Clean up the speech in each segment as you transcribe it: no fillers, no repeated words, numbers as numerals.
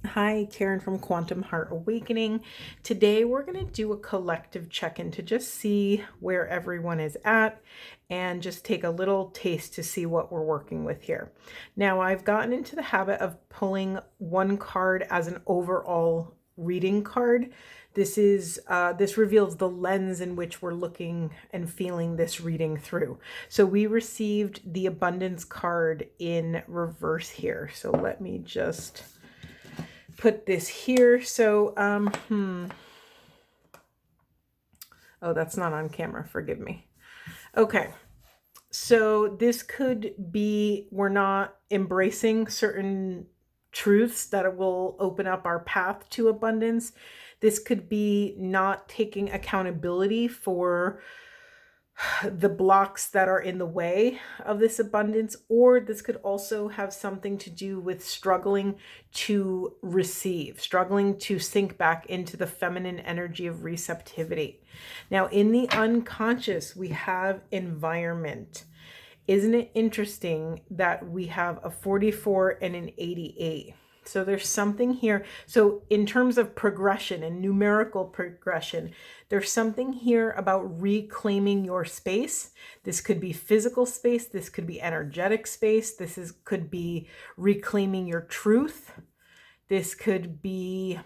Hi, Karen from Quantum Heart Awakening. Today we're going to do a collective check-in to just see where everyone is at and just take a little taste to see what we're working with here. Now, I've gotten into the habit of pulling one card as an overall reading card. This reveals the lens in which we're looking and feeling this reading through. So we received the abundance card in reverse here. So let me just put this here. So, oh, that's not on camera. Forgive me. Okay. So this could be, we're not embracing certain truths that will open up our path to abundance. This could be not taking accountability for the blocks that are in the way of this abundance, or this could also have something to do with struggling to receive, struggling to sink back into the feminine energy of receptivity. Now, in the unconscious, we have environment. Isn't it interesting that we have a 44 and an 88? So there's something here. So in terms of progression and numerical progression, there's something here about reclaiming your space. This could be physical space. This could be energetic space. Could be reclaiming your truth. This could be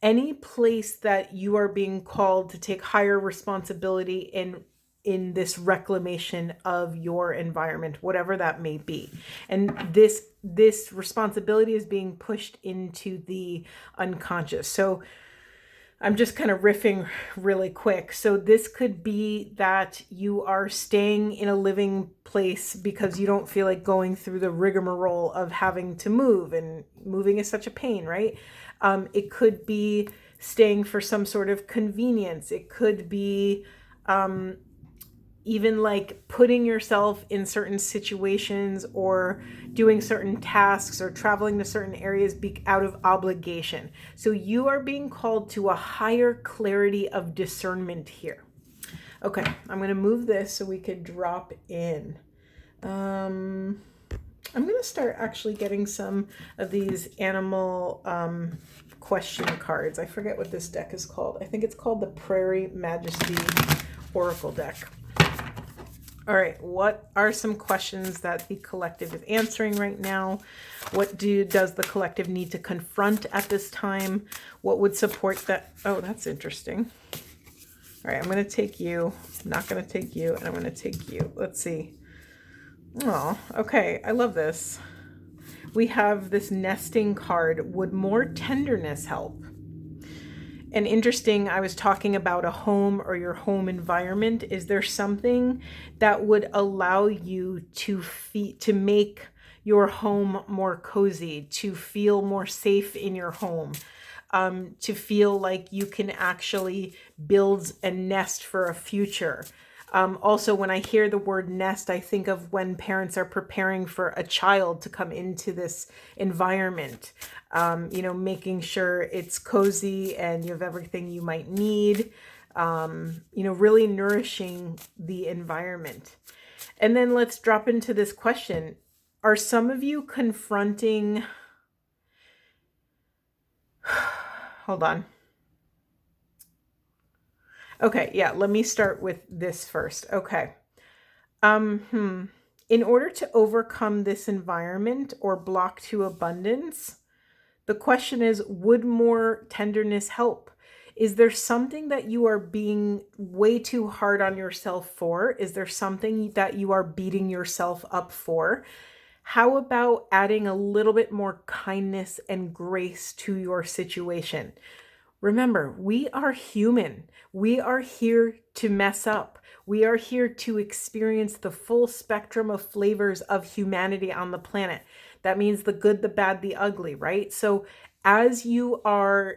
any place that you are being called to take higher responsibility in this reclamation of your environment, whatever that may be. And this responsibility is being pushed into the unconscious. So I'm just kind of riffing really quick. So this could be that you are staying in a living place because you don't feel like going through the rigmarole of having to move, and moving is such a pain, right? It could be staying for some sort of convenience. It could be even like putting yourself in certain situations or doing certain tasks or traveling to certain areas out of obligation. So you are being called to a higher clarity of discernment here. Okay, I'm going to move this so we could drop in. I'm going to start actually getting some of these animal question cards. I forget what this deck is called. I think it's called the Prairie Majesty Oracle deck. All right, what are some questions that the collective is answering right now? What does the collective need to confront at this time? What would support that? Oh, that's interesting. All right, I'm going to take you. I'm not going to take you, and I'm going to take you. Let's see. Oh, okay. I love this. We have this nesting card. Would more tenderness help? And interesting, I was talking about a home or your home environment. Is there something that would allow you to make your home more cozy, to feel more safe in your home, to feel like you can actually build a nest for a future? Also, when I hear the word nest, I think of when parents are preparing for a child to come into this environment, making sure it's cozy and you have everything you might need, really nourishing the environment. And then let's drop into this question. Are some of you confronting... Hold on. Okay, yeah, let me start with this first. Okay. In order to overcome this environment or block to abundance, the question is, would more tenderness help? Is there something that you are being way too hard on yourself for? Is there something that you are beating yourself up for? How about adding a little bit more kindness and grace to your situation? Remember, we are human. We are here to mess up. We are here to experience the full spectrum of flavors of humanity on the planet. That means the good, the bad, the ugly, right? So as you are,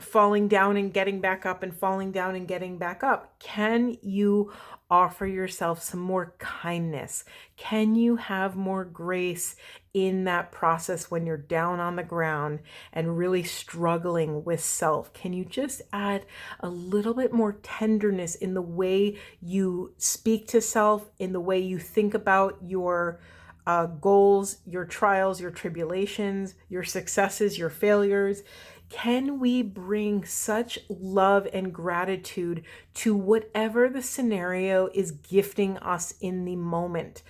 falling down and getting back up and falling down and getting back up, can you offer yourself some more kindness? Can you have more grace in that process when you're down on the ground and really struggling with self? Can you just add a little bit more tenderness in the way you speak to self, in the way you think about your goals, your trials, your tribulations, your successes, your failures? Can we bring such love and gratitude to whatever the scenario is gifting us in the moment?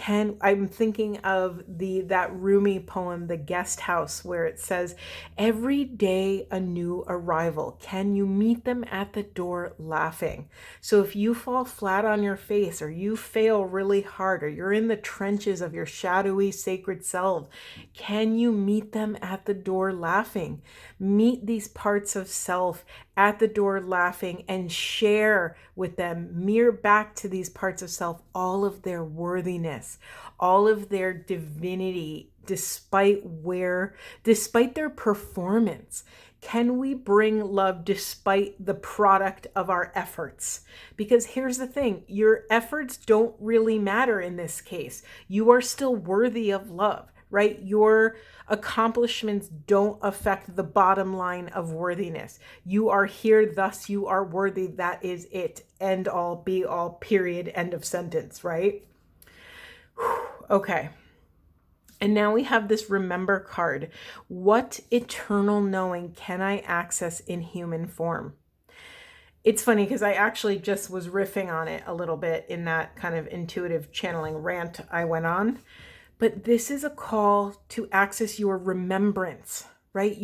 I'm thinking of that Rumi poem, The Guest House, where it says, every day a new arrival. Can you meet them at the door laughing? So if you fall flat on your face, or you fail really hard, or you're in the trenches of your shadowy sacred self, can you meet them at the door laughing? Meet these parts of self at the door laughing and share with them, mirror back to these parts of self all of their worthiness, all of their divinity, despite their performance. Can we bring love despite the product of our efforts? Because here's the thing, your efforts don't really matter in this case. You are still worthy of love, right? Your accomplishments don't affect the bottom line of worthiness. You are here, thus you are worthy. That is it. End all, be all, period, end of sentence, right? Okay. And now we have this remember card. What eternal knowing can I access in human form? It's funny because I actually just was riffing on it a little bit in that kind of intuitive channeling rant I went on. But this is a call to access your remembrance, right?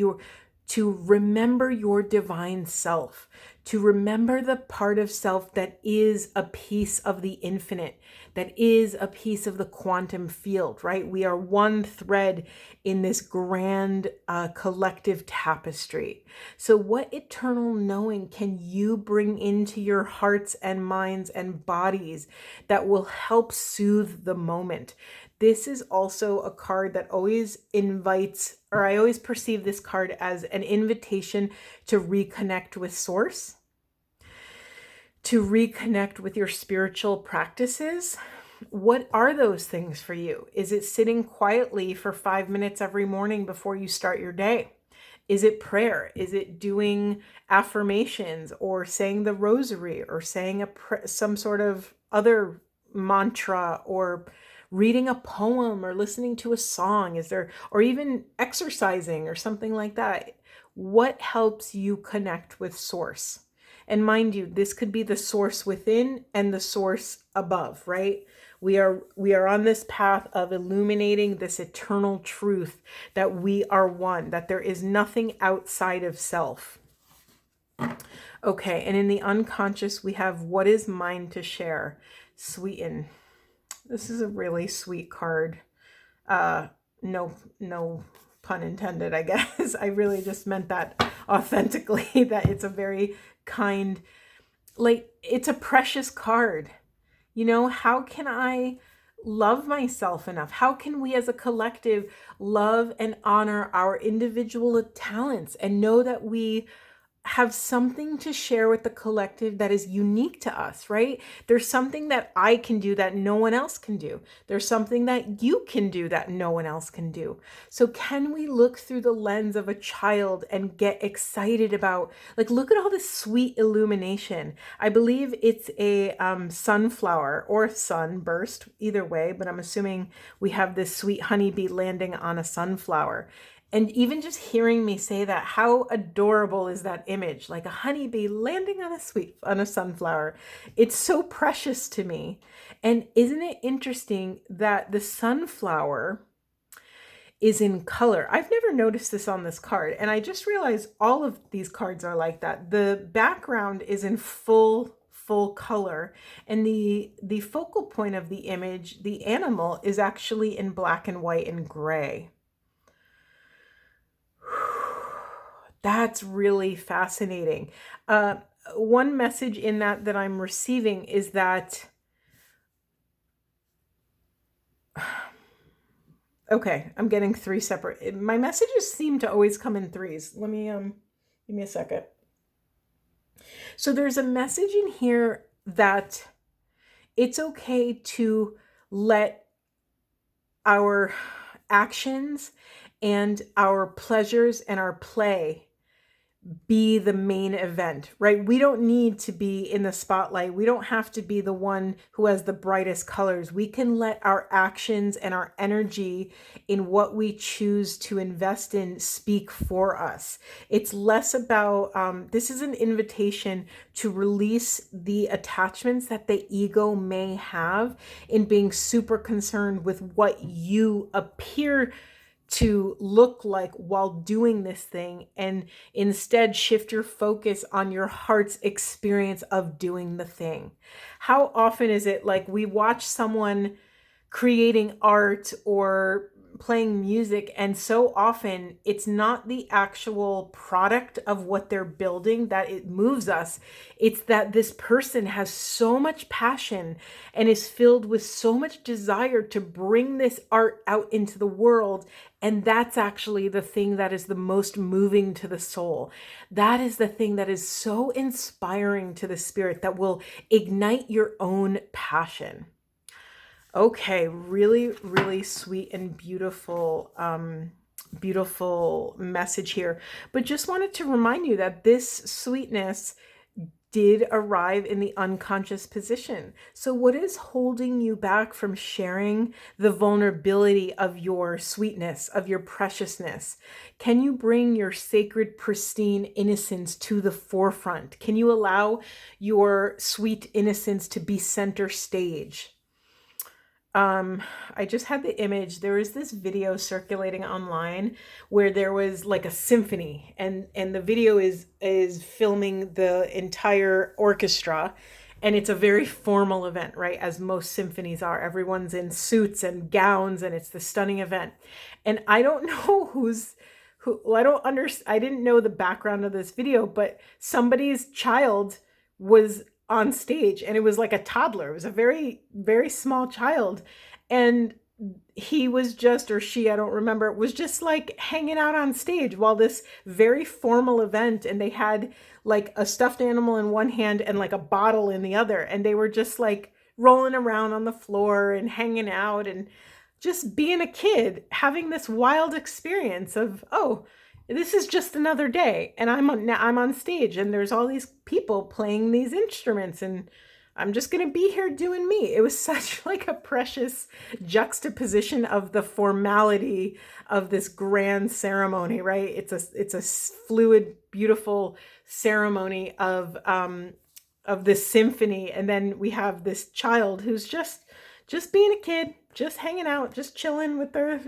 To remember your divine self, to remember the part of self that is a piece of the infinite, that is a piece of the quantum field, right? We are one thread in this grand collective tapestry. So what eternal knowing can you bring into your hearts and minds and bodies that will help soothe the moment? This is also a card that always invites, or I always perceive this card as an invitation to reconnect with Source, to reconnect with your spiritual practices. What are those things for you? Is it sitting quietly for 5 minutes every morning before you start your day? Is it prayer? Is it doing affirmations or saying the rosary or saying some sort of other mantra, or reading a poem or listening to a song? Is there, or even exercising or something like that? What helps you connect with Source? And mind you, this could be the source within and the source above, right? We are on this path of illuminating this eternal truth that we are one, that there is nothing outside of self. Okay, and in the unconscious, we have what is mine to share. Sweeten. This is a really sweet card. No pun intended, I guess. I really just meant that authentically, that it's a very kind, like, it's a precious card. You know, how can I love myself enough? How can we as a collective love and honor our individual talents and know that we have something to share with the collective that is unique to us, right? There's something that I can do that no one else can do. There's something that you can do that no one else can do. So can we look through the lens of a child and get excited about, like, look at all this sweet illumination. I believe it's a sunflower or sunburst, either way, but I'm assuming we have this sweet honeybee landing on a sunflower. And even just hearing me say that, how adorable is that image? Like a honeybee landing on a sunflower. It's so precious to me. And isn't it interesting that the sunflower is in color? I've never noticed this on this card, and I just realized all of these cards are like that. The background is in full color, and the focal point of the image, the animal, is actually in black and white and gray. That's really fascinating. One message in that I'm receiving is that, okay, I'm getting three separate, my messages seem to always come in threes. Let me, give me a second. So there's a message in here that it's okay to let our actions and our pleasures and our play be the main event, right? We don't need to be in the spotlight. We don't have to be the one who has the brightest colors. We can let our actions and our energy in what we choose to invest in speak for us. It's less about, this is an invitation to release the attachments that the ego may have in being super concerned with what you appear to look like while doing this thing, and instead shift your focus on your heart's experience of doing the thing. How often is it like we watch someone creating art or playing music, and so often it's not the actual product of what they're building that it moves us. It's that this person has so much passion and is filled with so much desire to bring this art out into the world, and that's actually the thing that is the most moving to the soul. That is the thing that is so inspiring to the spirit, that will ignite your own passion. Okay, really, really sweet and beautiful, beautiful message here. But just wanted to remind you that this sweetness did arrive in the unconscious position. So what is holding you back from sharing the vulnerability of your sweetness, of your preciousness? Can you bring your sacred, pristine innocence to the forefront? Can you allow your sweet innocence to be center stage? I just had the image. There was this video circulating online where there was like a symphony, and the video is filming the entire orchestra, and it's a very formal event, right? As most symphonies are. Everyone's in suits and gowns, and it's the stunning event. And I don't know I didn't know the background of this video, but somebody's child was on stage, and it was like a toddler. It was a very, very small child. And he was just, or she, I don't remember, was just like hanging out on stage while this very formal event, and they had like a stuffed animal in one hand and like a bottle in the other. And they were just like rolling around on the floor and hanging out and just being a kid, having this wild experience of, oh, this is just another day, and I'm on stage, and there's all these people playing these instruments, and I'm just going to be here doing me. It was such like a precious juxtaposition of the formality of this grand ceremony, right? It's a fluid, beautiful ceremony of this symphony, and then we have this child who's just being a kid, just hanging out, just chilling with their,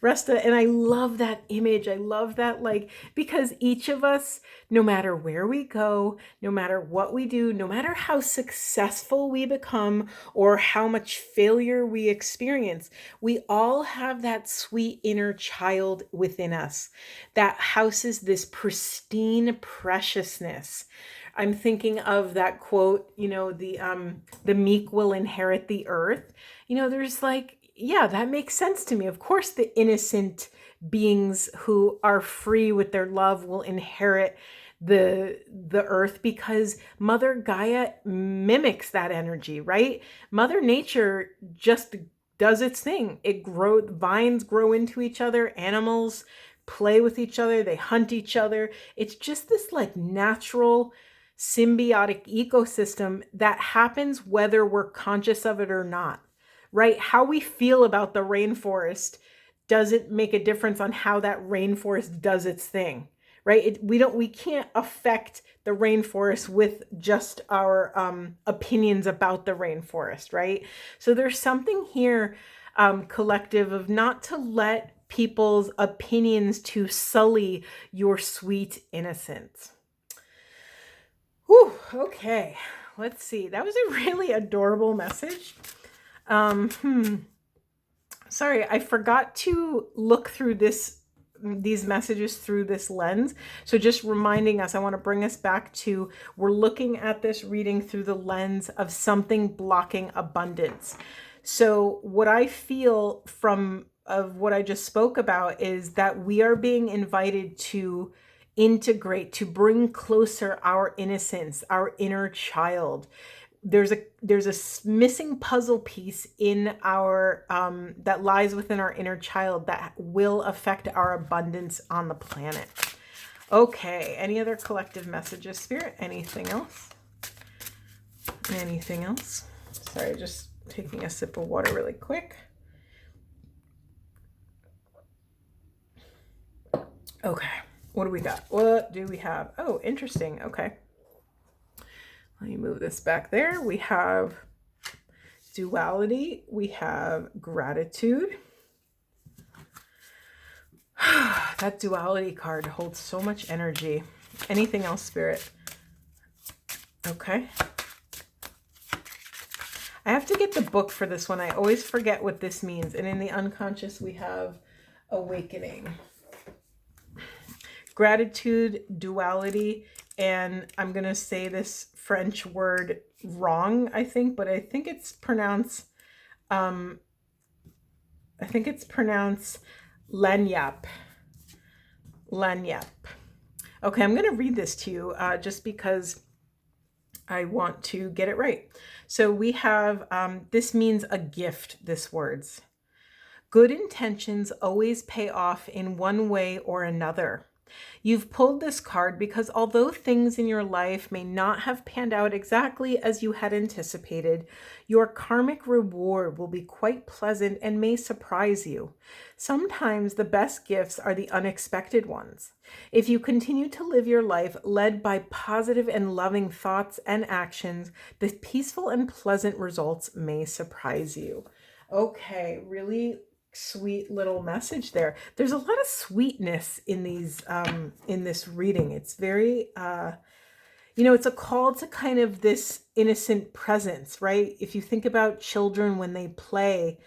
rest of, and I love that image. I love that, like, because each of us, no matter where we go, no matter what we do, no matter how successful we become or how much failure we experience, we all have that sweet inner child within us that houses this pristine preciousness. I'm thinking of that quote, the meek will inherit the earth. There's like, yeah, that makes sense to me. Of course, the innocent beings who are free with their love will inherit the earth, because Mother Gaia mimics that energy, right? Mother Nature just does its thing. Vines grow into each other, animals play with each other, they hunt each other. It's just this like natural symbiotic ecosystem that happens whether we're conscious of it or not, right? How we feel about the rainforest doesn't make a difference on how that rainforest does its thing, right? We can't affect the rainforest with just our opinions about the rainforest, right? So there's something here, collective, of not to let people's opinions to sully your sweet innocence. Whew, okay, let's see. That was a really adorable message. Sorry, I forgot to look through these messages through this lens. So just reminding us, I want to bring us back to, we're looking at this reading through the lens of something blocking abundance. So what I feel of what I just spoke about is that we are being invited to integrate, to bring closer our innocence, our inner child. There's a missing puzzle piece in our that lies within our inner child that will affect our abundance on the planet. Okay, any other collective messages, Spirit? Anything else? Anything else? Sorry, just taking a sip of water really quick. Okay, what do we got? What do we have? Oh, interesting. Okay. Let me move this back there. We have duality. We have gratitude. That duality card holds so much energy. Anything else, Spirit? Okay. I have to get the book for this one. I always forget what this means. And in the unconscious, we have awakening, gratitude, duality, and I'm going to say this French word wrong, I think, but I think it's pronounced lagniappe. Lagniappe. Okay, I'm going to read this to you just because I want to get it right. So we have, this means a gift, this words. Good intentions always pay off in one way or another. You've pulled this card because although things in your life may not have panned out exactly as you had anticipated, your karmic reward will be quite pleasant and may surprise you. Sometimes the best gifts are the unexpected ones. If you continue to live your life led by positive and loving thoughts and actions, the peaceful and pleasant results may surprise you. Okay, really sweet little message there. There's a lot of sweetness in these in this reading. It's very it's a call to kind of this innocent presence, right? If you think about children when they play,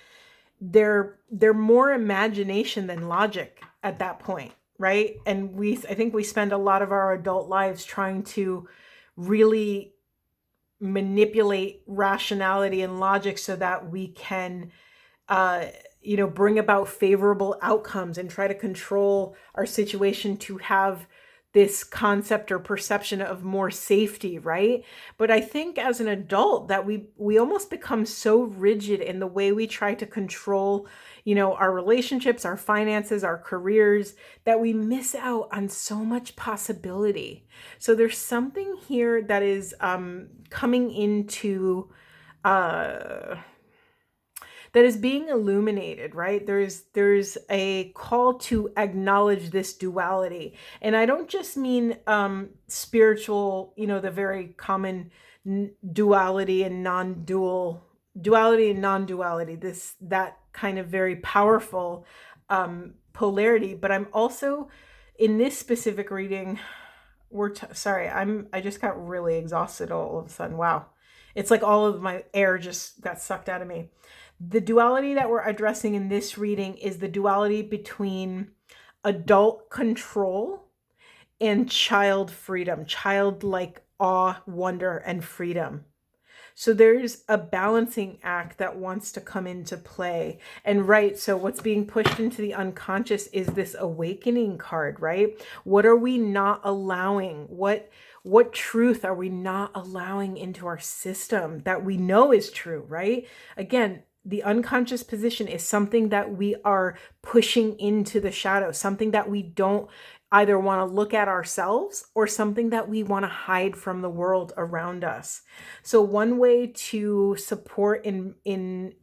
they're more imagination than logic at that point, right? And I think we spend a lot of our adult lives trying to really manipulate rationality and logic so that we can bring about favorable outcomes and try to control our situation to have this concept or perception of more safety, right? But I think as an adult that we almost become so rigid in the way we try to control, our relationships, our finances, our careers, that we miss out on so much possibility. So there's something here that is coming into that is being illuminated, right? There's a call to acknowledge this duality. And I don't just mean spiritual, the very common duality and duality and non-duality, that kind of very powerful polarity. But I'm also, in this specific reading, I just got really exhausted all of a sudden. Wow. It's like all of my air just got sucked out of me. The duality that we're addressing in this reading is the duality between adult control and child freedom, childlike awe, wonder, and freedom. So there's a balancing act that wants to come into play. And right, so what's being pushed into the unconscious is this awakening card, right? What are we not allowing? What truth are we not allowing into our system that we know is true, right? Again, the unconscious position is something that we are pushing into the shadow, something that we don't either want to look at ourselves or something that we want to hide from the world around us. So one way to support in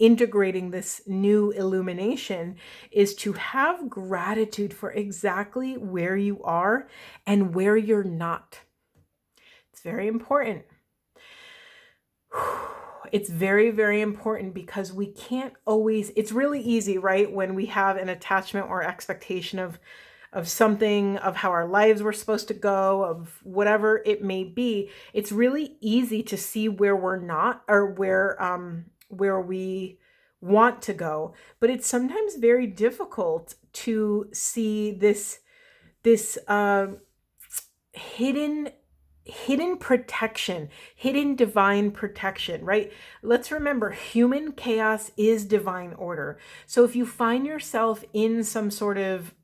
integrating this new illumination is to have gratitude for exactly where you are and where you're not. It's very important. It's very, very important because we can't always, it's really easy, right? When we have an attachment or expectation of something, of how our lives were supposed to go, of whatever it may be, it's really easy to see where we're not or where we want to go. But it's sometimes very difficult to see this hidden protection, hidden divine protection, right? Let's remember, human chaos is divine order. So if you find yourself in some sort of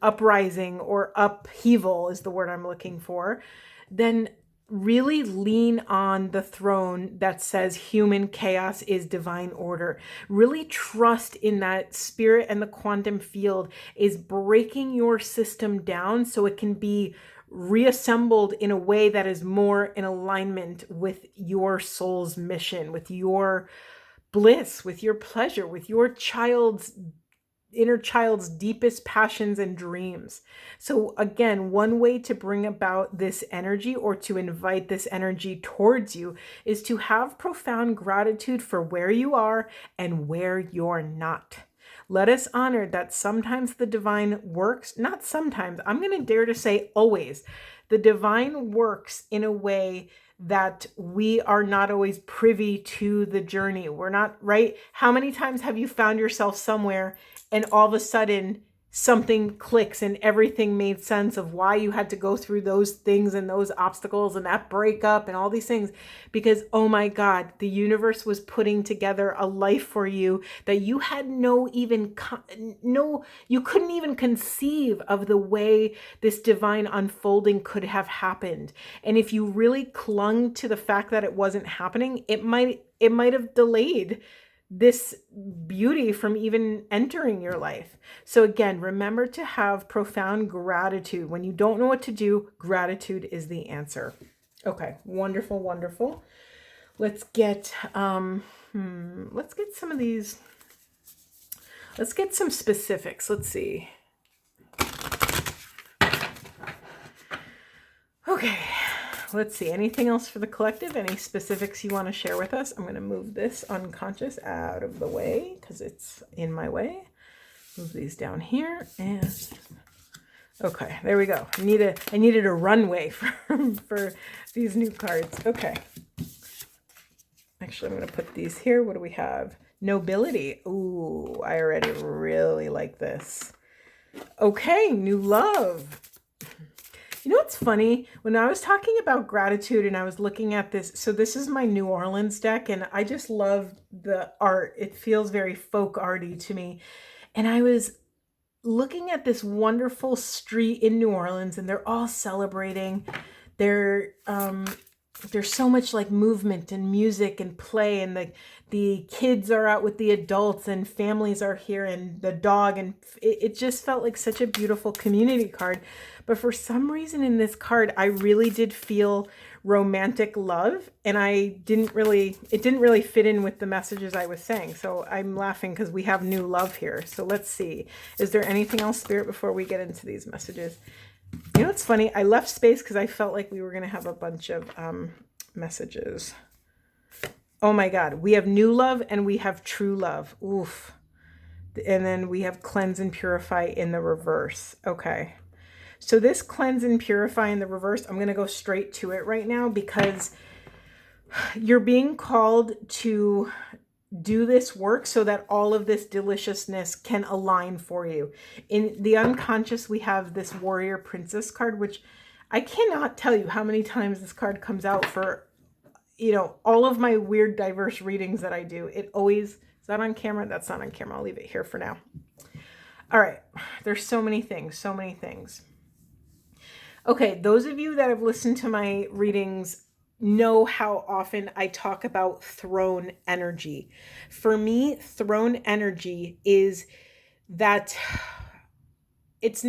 uprising or upheaval is the word I'm looking for, then really lean on the throne that says human chaos is divine order. Really trust in that spirit, and the quantum field is breaking your system down so it can be reassembled in a way that is more in alignment with your soul's mission, with your bliss, with your pleasure, with your inner child's deepest passions and dreams. So again, one way to bring about this energy, or to invite this energy towards you, is to have profound gratitude for where you are and where you're not. Let us honor that sometimes the divine works, not sometimes, I'm going to dare to say always, the divine works in a way that we are not always privy to the journey. We're not, right? How many times have you found yourself somewhere and all of a sudden something clicks and everything made sense of why you had to go through those things and those obstacles and that breakup and all these things? Because, oh my God, the universe was putting together a life for you that you had you couldn't even conceive of the way this divine unfolding could have happened. And if you really clung to the fact that it wasn't happening, it might have delayed this beauty from even entering your life. So again, remember to have profound gratitude. When you don't know what to do, gratitude is the answer. Okay, wonderful, wonderful. Let's get some of these. Let's get some specifics. Let's see. Okay. Let's see, anything else for the collective? Any specifics you want to share with us? I'm going to move this unconscious out of the way because it's in my way. Move these down here, and okay, there we go. I needed a runway for these new cards. Okay. Actually, I'm going to put these here. What do we have? Nobility. Ooh, I already really like this. Okay, new love. You know what's funny? When I was talking about gratitude and I was looking at this, so this is my New Orleans deck, and I just love the art. It feels very folk arty to me. And I was looking at this wonderful street in New Orleans, and they're all celebrating. There's so much like movement and music and play, and the kids are out with the adults, and families are here, and the dog, and it just felt like such a beautiful community card. But for some reason in this card, I really did feel romantic love, and it didn't really fit in with the messages I was saying. So I'm laughing because we have new love here. So let's see. Is there anything else, Spirit, before we get into these messages? You know, it's funny. I left space because I felt like we were going to have a bunch of messages. Oh my God. We have new love and we have true love. Oof. And then we have cleanse and purify in the reverse. Okay. So this cleanse and purify in the reverse, I'm going to go straight to it right now because you're being called to do this work so that all of this deliciousness can align for you. In the unconscious, we have this warrior princess card, which I cannot tell you how many times this card comes out for, all of my weird, diverse readings that I do. It always, is that on camera? That's not on camera. I'll leave it here for now. All right. There's so many things, so many things. Okay, those of you that have listened to my readings know how often I talk about throne energy. For me, throne energy is that it's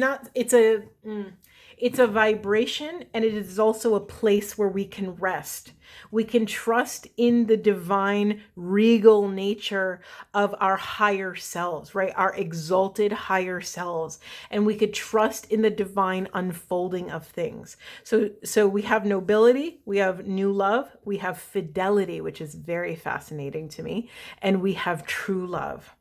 a vibration, and it is also a place where we can rest. We can trust in the divine regal nature of our higher selves, right? Our exalted higher selves. And we could trust in the divine unfolding of things. So we have nobility, we have new love, we have fidelity, which is very fascinating to me, and we have true love.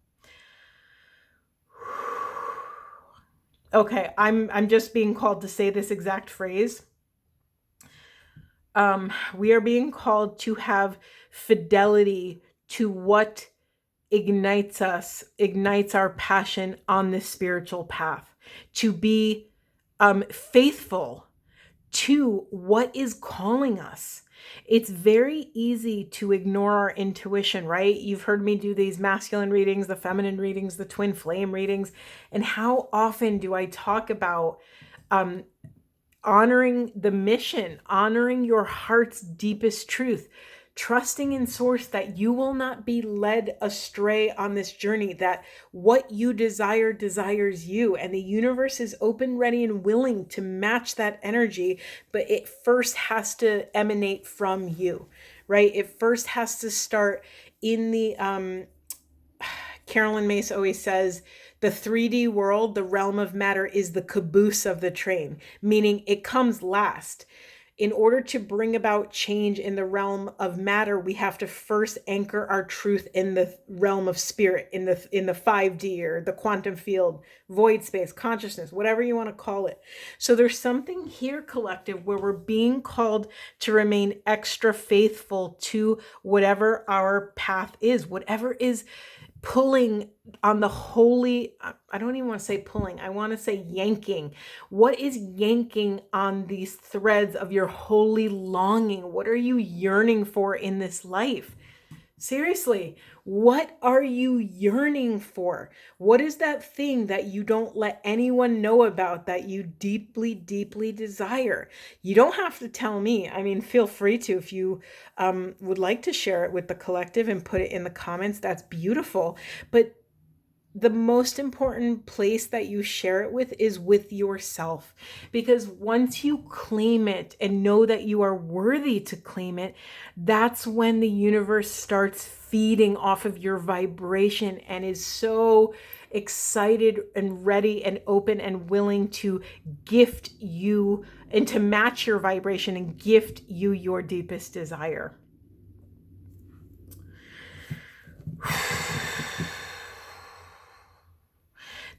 Okay, I'm just being called to say this exact phrase. We are being called to have fidelity to what ignites our passion on this spiritual path, to be faithful to what is calling us. It's very easy to ignore our intuition, right? You've heard me do these masculine readings, the feminine readings, the twin flame readings. And how often do I talk about honoring the mission, honoring your heart's deepest truth, trusting in source that you will not be led astray on this journey, that what you desire desires you, and the universe is open, ready, and willing to match that energy, but it first has to emanate from you, right? It first has to start in the Carolyn Mace always says, the 3D world, the realm of matter, is the caboose of the train, meaning it comes last. In order to bring about change in the realm of matter, we have to first anchor our truth in the realm of spirit, in the 5D or the quantum field, void space, consciousness, whatever you want to call it. So there's something here, collective, where we're being called to remain extra faithful to whatever our path is, whatever is pulling on the holy, I don't even want to say pulling, I want to say yanking. What is yanking on these threads of your holy longing? What are you yearning for in this life? Seriously, what are you yearning for? What is that thing that you don't let anyone know about that you deeply, deeply desire? You don't have to tell me. I mean, feel free to if you would like to share it with the collective and put it in the comments. That's beautiful. But the most important place that you share it with is with yourself. Because once you claim it and know that you are worthy to claim it, that's when the universe starts feeding off of your vibration and is so excited and ready and open and willing to gift you and to match your vibration and gift you your deepest desire.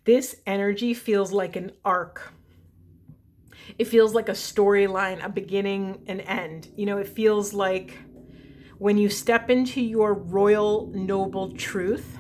This energy feels like an arc. It feels like a storyline, a beginning and end. You know, it feels like when you step into your royal noble truth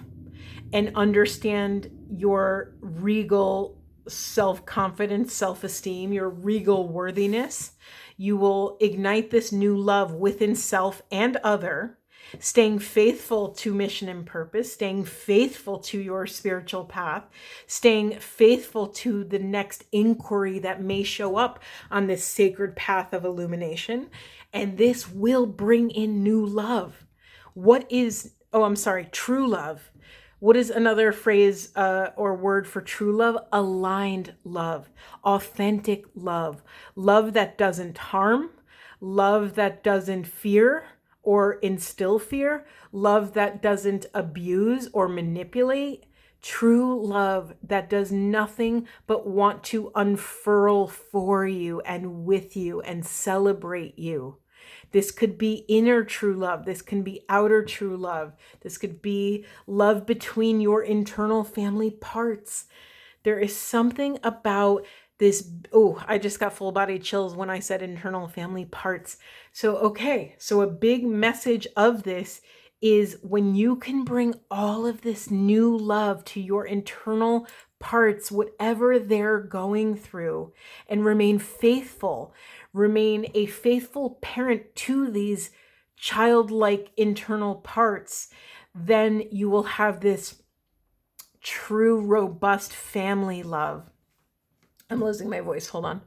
and understand your regal self-confidence, self-esteem, your regal worthiness, you will ignite this new love within self and other, staying faithful to mission and purpose, staying faithful to your spiritual path, staying faithful to the next inquiry that may show up on this sacred path of illumination. And this will bring in new love. True love. What is another phrase or word for true love? Aligned love, authentic love, love that doesn't harm, love that doesn't fear or instill fear, love that doesn't abuse or manipulate, true love that does nothing but want to unfurl for you and with you and celebrate you. This could be inner true love. This can be outer true love. This could be love between your internal family parts. There is something about this. Oh, I just got full body chills when I said internal family parts. So a big message of this is when you can bring all of this new love to your internal parts, whatever they're going through, and remain faithful, remain a faithful parent to these childlike internal parts, then you will have this true, robust family love. I'm losing my voice. Hold on.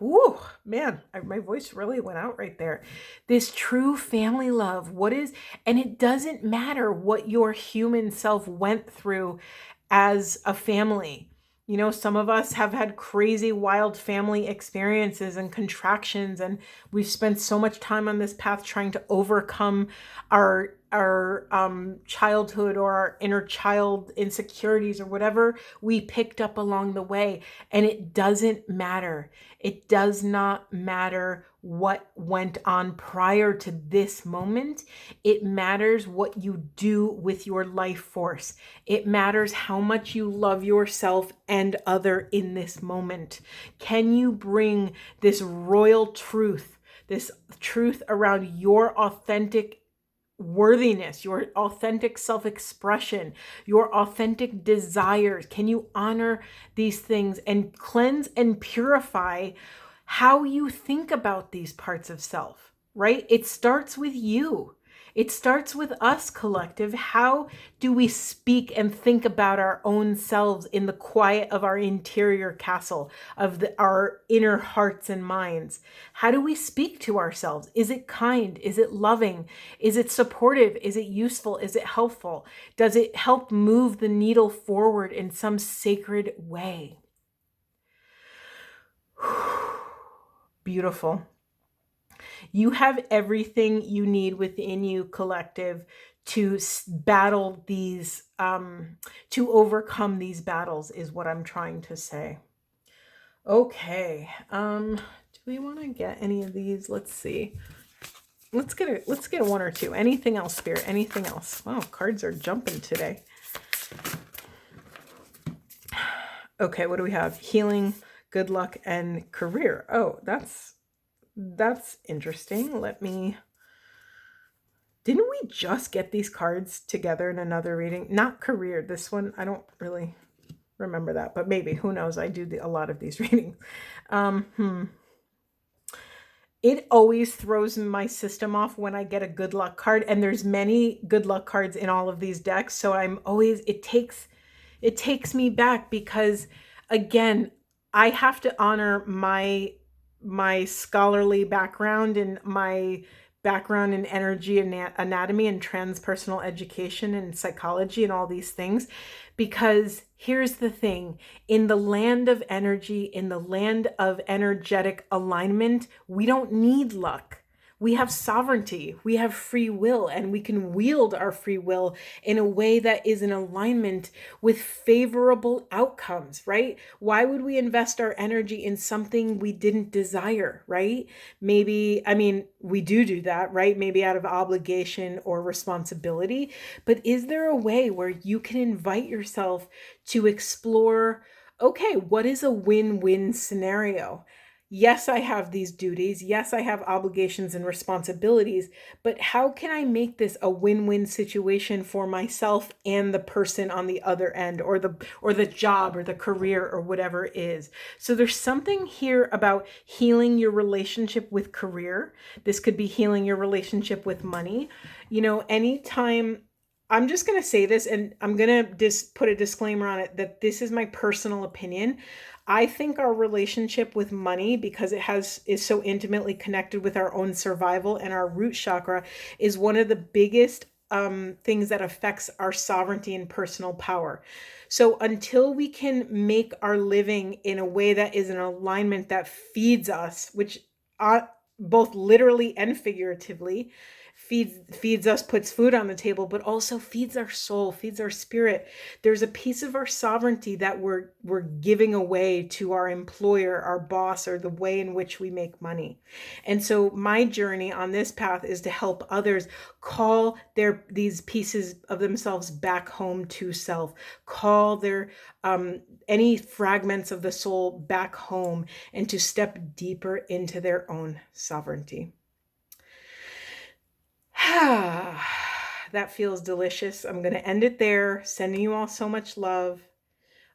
Ooh, man, my voice really went out right there. This true family love, and it doesn't matter what your human self went through as a family. You know, some of us have had crazy, wild family experiences and contractions, and we've spent so much time on this path trying to overcome our childhood or our inner child insecurities or whatever we picked up along the way. And it doesn't matter. It does not matter what went on prior to this moment. It matters what you do with your life force. It matters how much you love yourself and other in this moment. Can you bring this royal truth, this truth around your authentic worthiness, your authentic self-expression, your authentic desires? Can you honor these things and cleanse and purify how you think about these parts of self, right? It starts with you. It starts with us, collective. How do we speak and think about our own selves in the quiet of our interior castle, of our inner hearts and minds? How do we speak to ourselves? Is it kind? Is it loving? Is it supportive? Is it useful? Is it helpful? Does it help move the needle forward in some sacred way? Beautiful. You have everything you need within you, collective, to battle these, to overcome these battles, is what I'm trying to say. Okay. Do we want to get any of these? Let's see. Let's get a one or two. Anything else, Spirit? Anything else? Wow, cards are jumping today. Okay, what do we have? Healing, good luck, and career. Oh, that's interesting. Didn't we just get these cards together in another reading? Not career. This one, I don't really remember that, but maybe, who knows? I do a lot of these readings. It always throws my system off when I get a good luck card, and there's many good luck cards in all of these decks. So it takes me back, because again, I have to honor my scholarly background and my background in energy anatomy and transpersonal education and psychology and all these things. Because here's the thing, in the land of energy, in the land of energetic alignment, we don't need luck. We have sovereignty, we have free will, and we can wield our free will in a way that is in alignment with favorable outcomes, right? Why would we invest our energy in something we didn't desire, right? Maybe, we do that, right? Maybe out of obligation or responsibility. But is there a way where you can invite yourself to explore, okay, what is a win-win scenario? Yes, I have these duties. Yes, I have obligations and responsibilities, but how can I make this a win-win situation for myself and the person on the other end, or the job or the career or whatever it is? So there's something here about healing your relationship with career. This could be healing your relationship with money. Anytime, I'm just going to say this, and I'm going to just put a disclaimer on it, that this is my personal opinion. I think our relationship with money, because it is so intimately connected with our own survival and our root chakra, is one of the biggest things that affects our sovereignty and personal power. So until we can make our living in a way that is an alignment that feeds us, which both literally and figuratively feeds us, puts food on the table, but also feeds our soul, feeds our spirit. There's a piece of our sovereignty that we're giving away to our employer, our boss, or the way in which we make money. And so my journey on this path is to help others call these pieces of themselves back home to self, call their any fragments of the soul back home, and to step deeper into their own sovereignty. That feels delicious. I'm going to end it there. Sending you all so much love.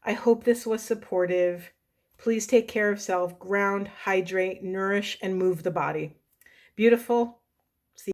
I hope this was supportive. Please take care of self, ground, hydrate, nourish, and move the body. Beautiful.